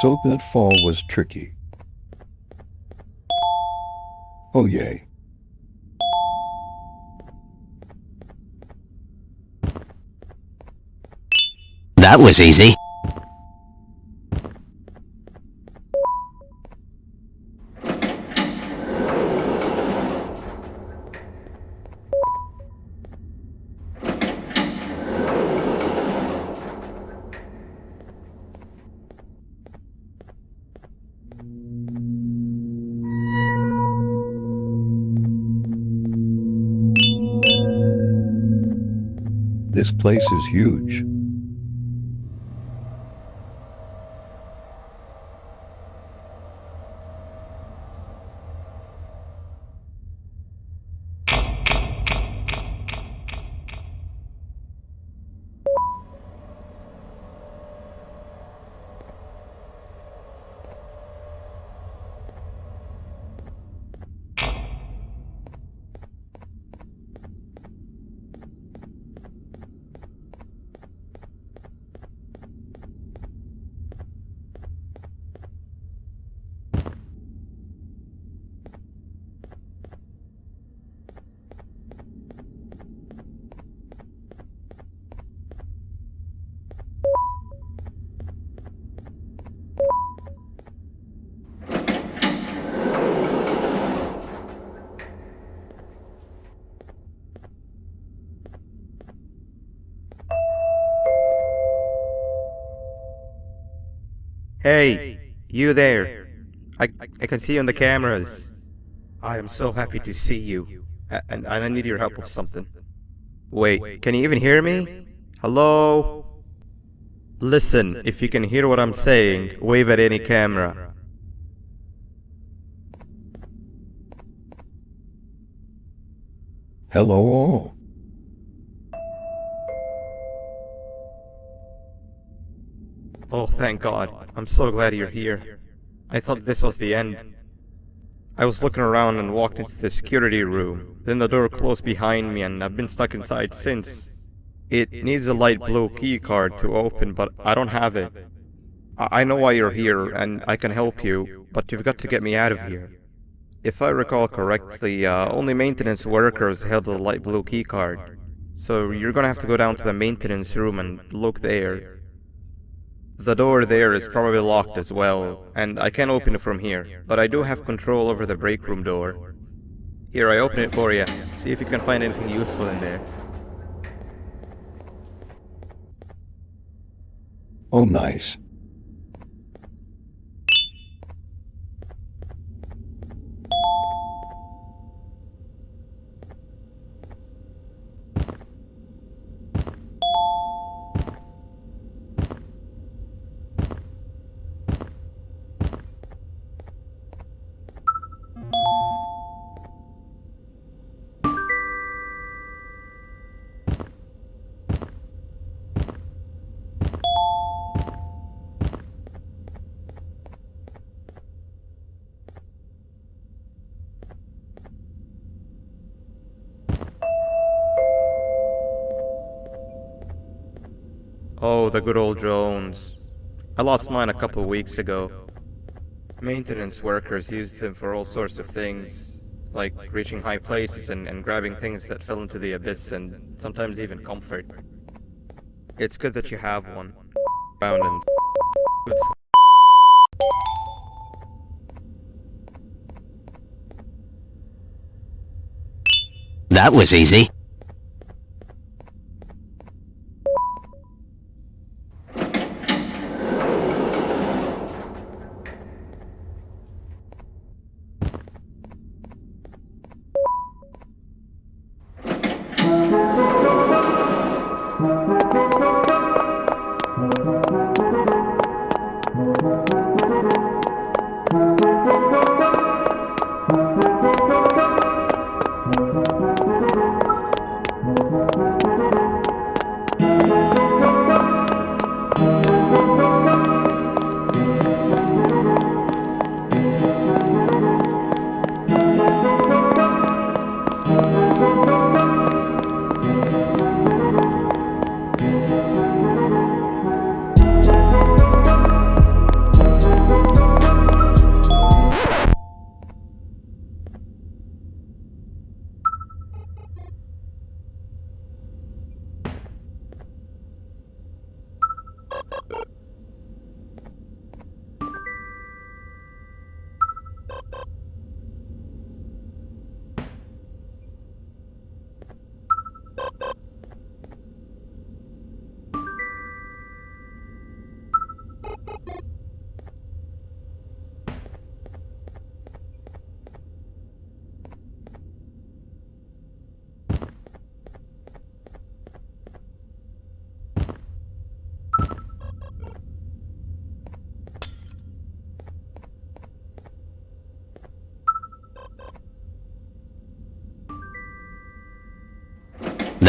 So that fall was tricky. Oh yay. That was easy. This place is huge. Hey, you there. I can see you on the cameras. I am so happy to see you. And I need your help with something. Wait, can you even hear me? Hello? Listen, if you can hear what I'm saying, wave at any camera. Hello all. Oh, thank God. I'm so glad you're here. I thought this was the end. I was looking around and walked into the security room. Then the door closed behind me and I've been stuck inside since. It needs a light blue key card to open, but I don't have it. I know why you're here and I can help you, but you've got to get me out of here. If I recall correctly, only maintenance workers held the light blue key card. So you're gonna have to go down to the maintenance room and look there. The door there is probably locked as well, and I can't open it from here, but I do have control over the break room door. Here, I open it for you. See if you can find anything useful in there. Oh nice. Oh, the good old drones. I lost mine a couple of weeks ago. Maintenance workers used them for all sorts of things, like reaching high places and grabbing things that fell into the abyss and sometimes even comfort. It's good that you have one. Found and That was easy.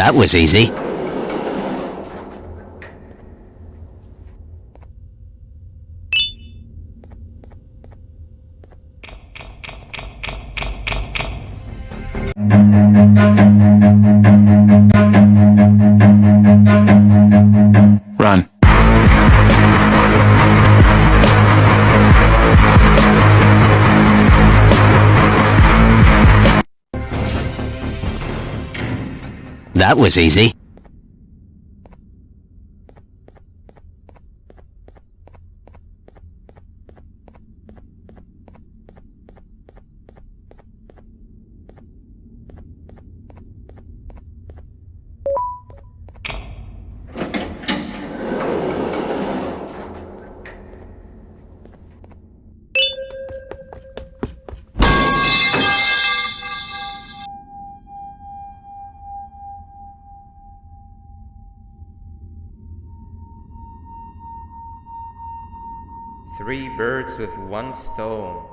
That was easy. Run. That was easy. Three birds with one stone.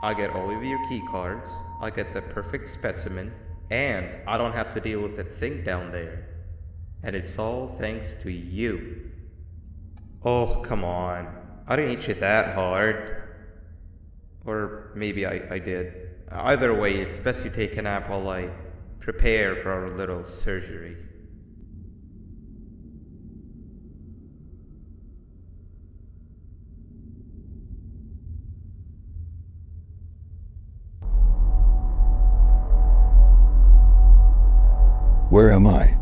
I get all of your key cards, I get the perfect specimen, and I don't have to deal with that thing down there. And it's all thanks to you. Oh, come on. I didn't hit you that hard. Or maybe I did. Either way, it's best you take a nap while I prepare for our little surgery. Where am I?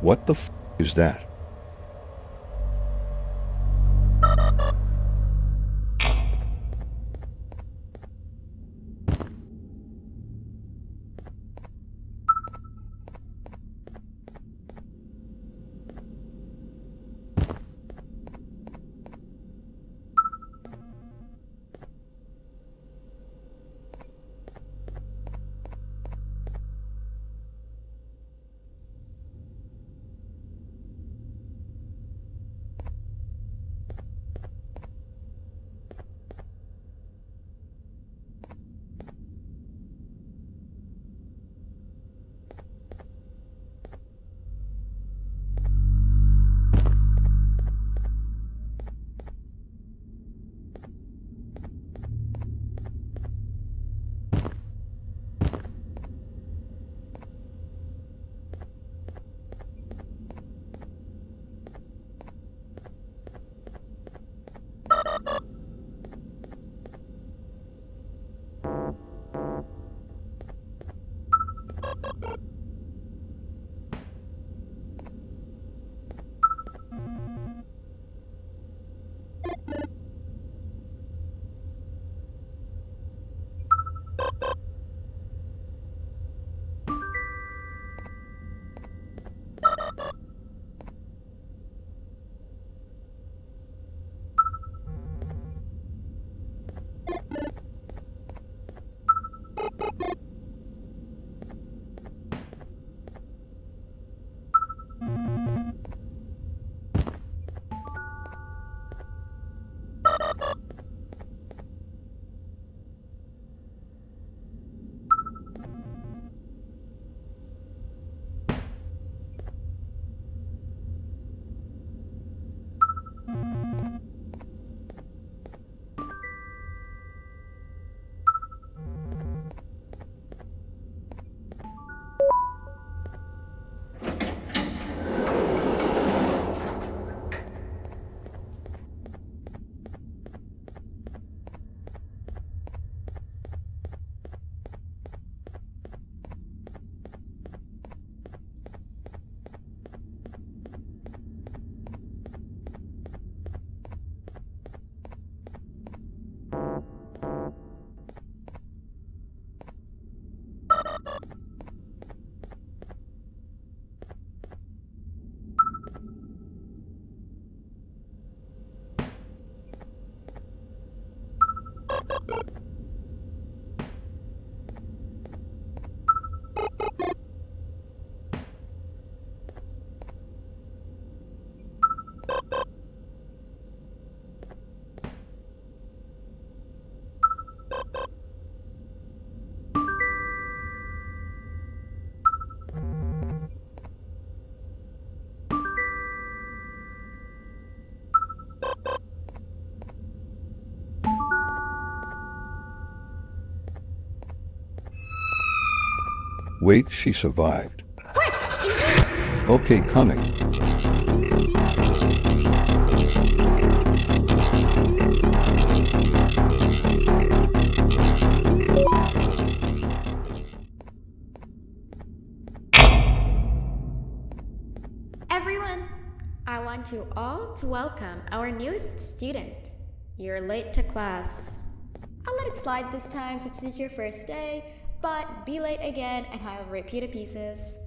What the is that? Wait, she survived. Okay, coming. Everyone, I want you all to welcome our newest student. You're late to class. I'll let it slide this time since it's your first day, but be late again and I'll rip you to pieces.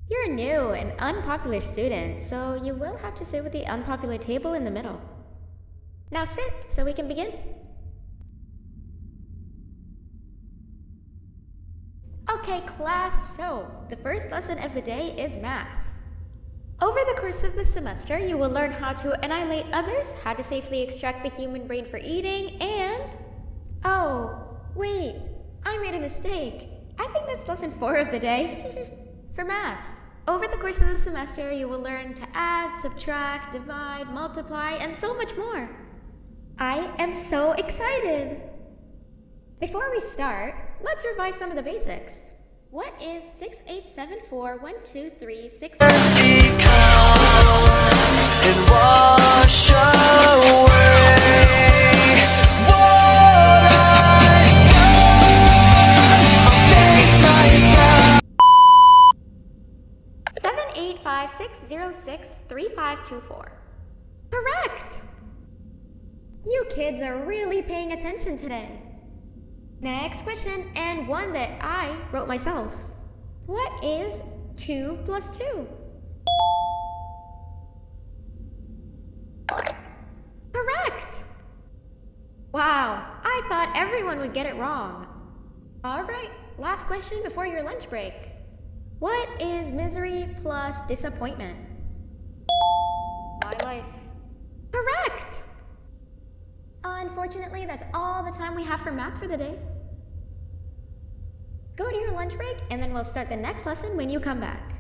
You're a new and unpopular student, so you will have to sit with the unpopular table in the middle. Now sit so we can begin. Okay, class, so the first lesson of the day is math. Over the course of the semester, you will learn how to annihilate others, how to safely extract the human brain for eating, and... Oh, wait, I made a mistake. I think that's lesson 4 of the day. For math, over the course of the semester, you will learn to add, subtract, divide, multiply, and so much more. I am so excited! Before we start, let's revise some of the basics. What is 6, 8, 7, 4, 1, 2, 3, 6, 7, 8, 5, 0063524. Correct! You kids are really paying attention today. Next question, and one that I wrote myself. What is 2 plus 2? Correct! Wow, I thought everyone would get it wrong. Alright, last question before your lunch break. What is misery plus disappointment? My life. Correct! Unfortunately, that's all the time we have for math for the day. Go to your lunch break, and then we'll start the next lesson when you come back.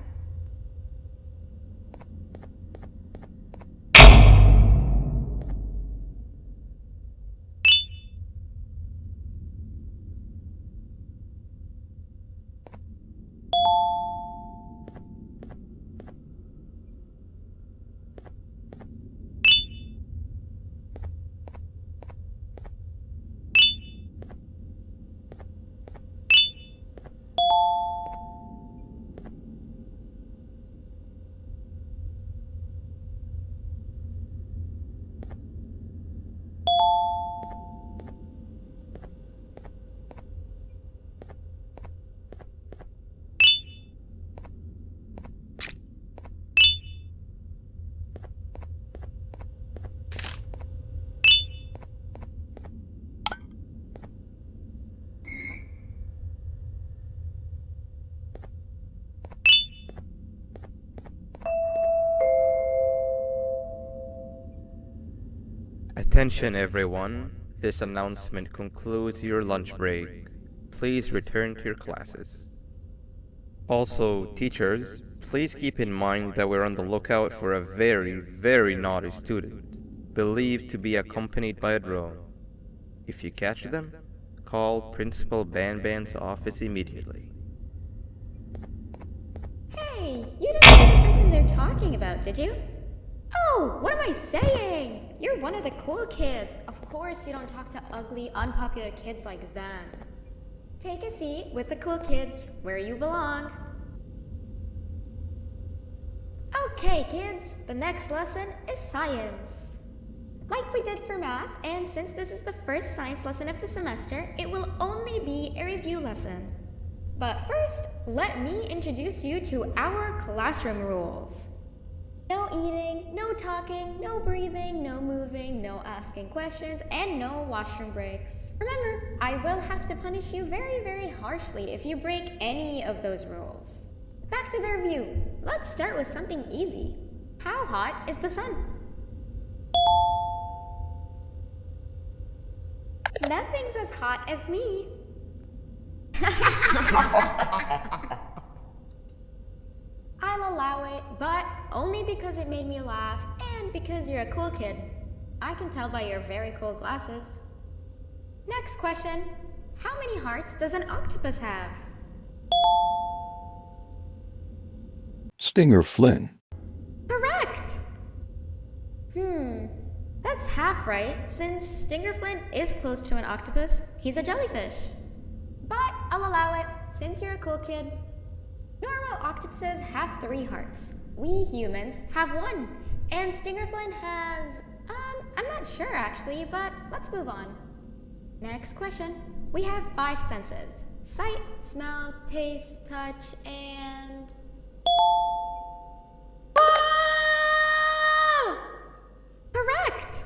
Attention everyone, this announcement concludes your lunch break. Please return to your classes. Also, teachers, please keep in mind that we're on the lookout for a very naughty student, believed to be accompanied by a drone. If you catch them, call Principal Banban's office immediately. Hey, you didn't see the person they're talking about, did you? Oh, what am I saying? You're one of the cool kids. Of course you don't talk to ugly, unpopular kids like them. Take a seat with the cool kids, where you belong. Okay, kids, the next lesson is science. Like we did for math, and since this is the first science lesson of the semester, it will only be a review lesson. But first, let me introduce you to our classroom rules. No eating, no talking, no breathing, no moving, no asking questions, and no washroom breaks. Remember, I will have to punish you very harshly if you break any of those rules. Back to the review. Let's start with something easy. How hot is the sun? Nothing's as hot as me. I'll allow it, but only because it made me laugh and because you're a cool kid. I can tell by your very cool glasses. Next question. How many hearts does an octopus have? Stinger Flynn. Correct! That's half right, since Stinger Flynn is close to an octopus. He's a jellyfish. But I'll allow it, since you're a cool kid. Normal octopuses have 3 hearts. We humans have 1. And Stinger Flynn has... I'm not sure actually, but let's move on. Next question. We have 5 senses. Sight, smell, taste, touch, and... Correct!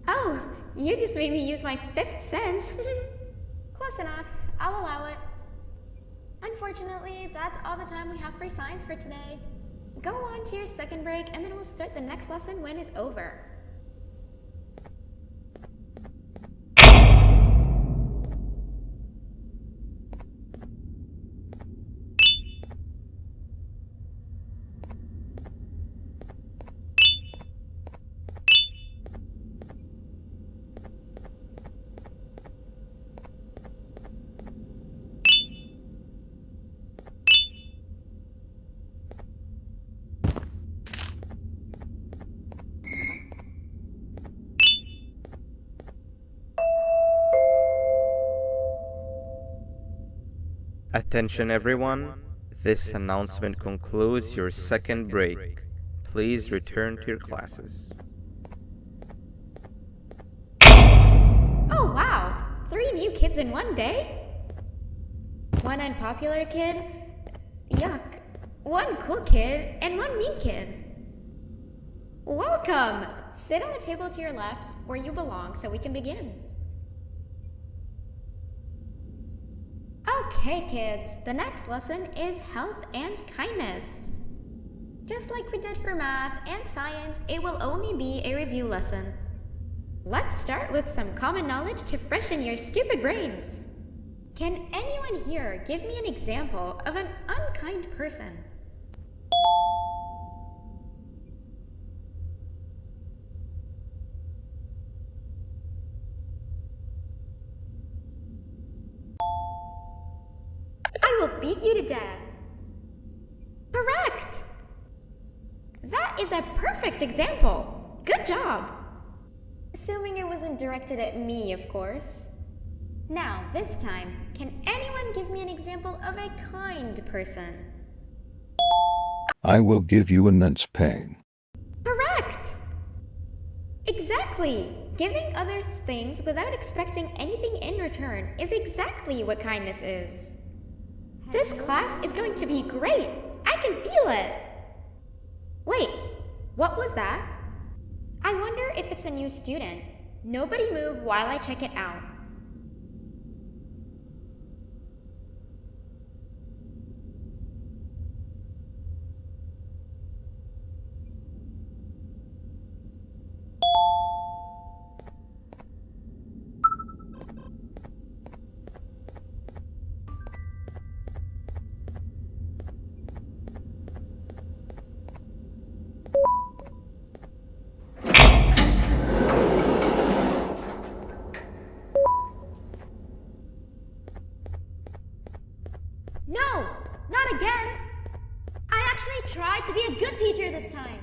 Oh, you just made me use my 5th sense. Close enough. I'll allow it. Unfortunately, that's all the time we have for science for today. Go on to your second break, and then we'll start the next lesson when it's over. Attention everyone, This announcement concludes your second break. Please return to your classes. Oh wow! 3 new kids in one day? 1 unpopular kid? Yuck. 1 cool kid and 1 mean kid. Welcome! Sit on the table to your left, where you belong, so we can begin. Okay, kids, the next lesson is health and kindness. Just like we did for math and science, it will only be a review lesson. Let's start with some common knowledge to freshen your stupid brains. Can anyone here give me an example of an unkind person? I will beat you to death. Correct! That is a perfect example. Good job. Assuming it wasn't directed at me, of course. Now, this time, can anyone give me an example of a kind person? I will give you immense pain. Correct! Exactly! Giving others things without expecting anything in return is exactly what kindness is. This class is going to be great! I can feel it! Wait, what was that? I wonder if it's a new student. Nobody move while I check it out. No, not again! I actually tried to be a good teacher this time.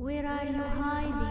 Where are you hiding?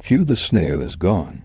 Phew, the snail is gone.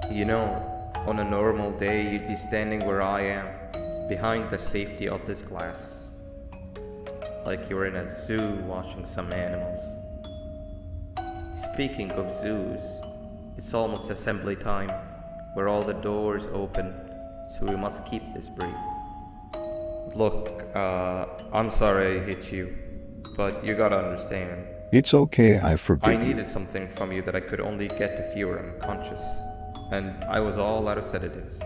You know, on a normal day, you'd be standing where I am, behind the safety of this glass. Like you're in a zoo watching some animals. Speaking of zoos, it's almost assembly time, where all the doors open, so we must keep this brief. Look, I'm sorry I hit you, but you gotta understand. It's okay, I forgive I you. needed something from you that I could only get if you were unconscious, and I was all out of sedatives.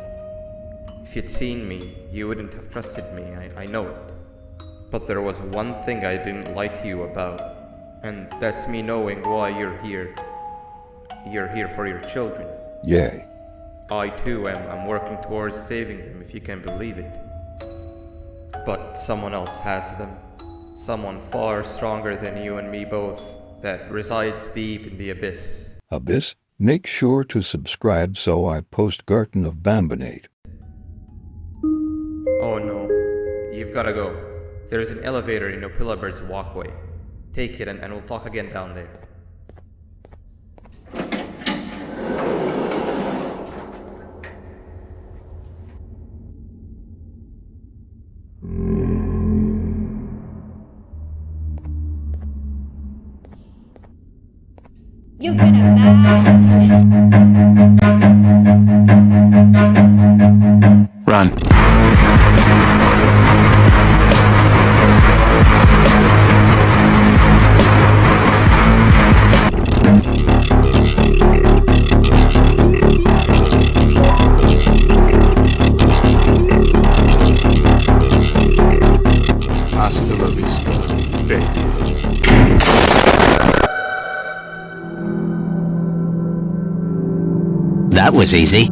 If you'd seen me, you wouldn't have trusted me, I know it. But there was one thing I didn't lie to you about, and that's me knowing why you're here. You're here for your children. Yay. I too am working towards saving them, if you can believe it. But someone else has them. Someone far stronger than you and me both, that resides deep in the abyss. Abyss? Make sure to subscribe so I post Garten of Banban. Oh no, you've gotta go. There's an elevator in Opillabird's walkway. Take it and we'll talk again down there. You've been a bad student. Run. Hasta la vista, baby. That was easy.